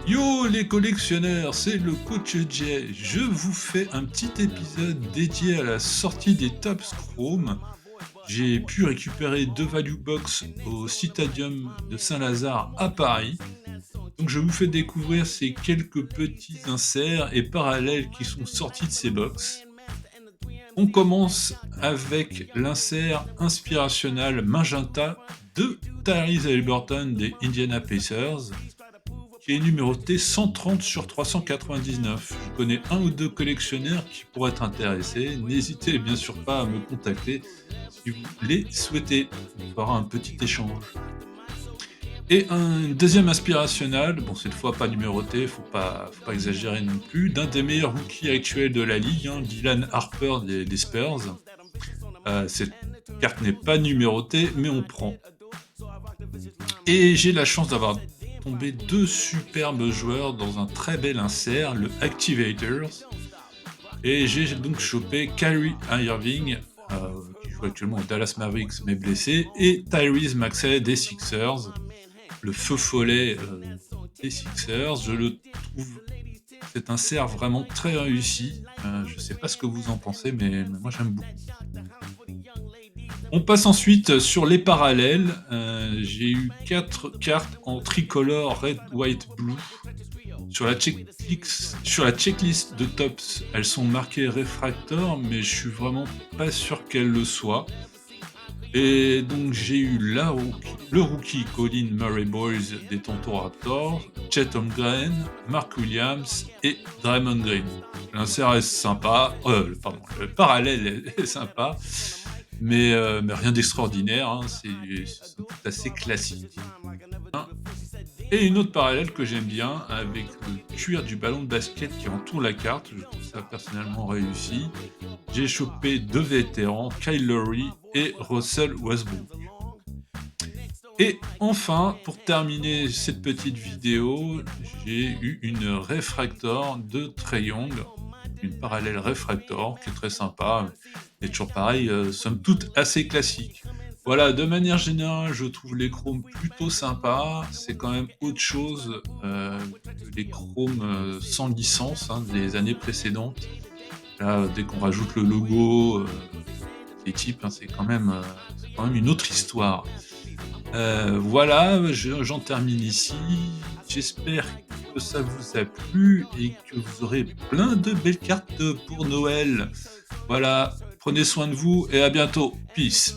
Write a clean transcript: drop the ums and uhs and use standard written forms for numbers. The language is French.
Yo les collectionneurs, c'est le coach Jay. Je vous fais un petit épisode dédié à la sortie des Topps Chrome. J'ai pu récupérer 2 value box au Citadium de Saint-Lazare à Paris. Donc je vous fais découvrir ces quelques petits inserts et parallèles qui sont sortis de ces box. On commence avec l'insert inspirationnel magenta de Tyrese Haliburton des Indiana Pacers, qui est numéroté 130 sur 399. Je connais un ou deux collectionneurs qui pourraient être intéressés. N'hésitez bien sûr pas à me contacter si vous les souhaitez. On fera un petit échange. Et un deuxième inspirationnel, bon cette fois pas numéroté, faut pas exagérer non plus, d'un des meilleurs rookies actuels de la ligue, Dylan Harper des Spurs. Cette carte n'est pas numérotée, mais on prend. Et j'ai la chance d'avoir tombé deux superbes joueurs dans un très bel insert, le Activators. Et j'ai donc chopé Kyrie Irving, qui joue actuellement aux Dallas Mavericks mais blessé, et Tyrese Maxey des Sixers, le feu follet des Sixers. Je le trouve, cet insert vraiment très réussi. Je sais pas ce que vous en pensez, mais moi j'aime beaucoup. On passe ensuite sur les parallèles. J'ai eu 4 cartes en tricolore red, white, blue. Sur la checklist de Topps, elles sont marquées Refractor, mais je suis vraiment pas sûr qu'elles le soient. Et donc j'ai eu le rookie Colin Murray Boys des Toronto Raptors, Chet Holmgren, Mark Williams et Draymond Green. L'insert est sympa, le parallèle est sympa, mais rien d'extraordinaire, c'est tout assez classique. Et une autre parallèle que j'aime bien, avec le cuir du ballon de basket qui entoure la carte, je trouve ça personnellement réussi. J'ai chopé deux vétérans, Kyle Lowry et Russell Westbrook. Et enfin, pour terminer cette petite vidéo, j'ai eu une Refractor de Trae Young, une parallèle Refractor qui est très sympa, et toujours pareil, somme toute assez classique. Voilà, de manière générale, je trouve les chromes plutôt sympas. C'est quand même autre chose que les chromes sans licence des années précédentes. Là, dès qu'on rajoute le logo, les types, c'est quand même une autre histoire. Voilà, j'en termine ici. J'espère que ça vous a plu et que vous aurez plein de belles cartes pour Noël. Voilà, prenez soin de vous et à bientôt. Peace.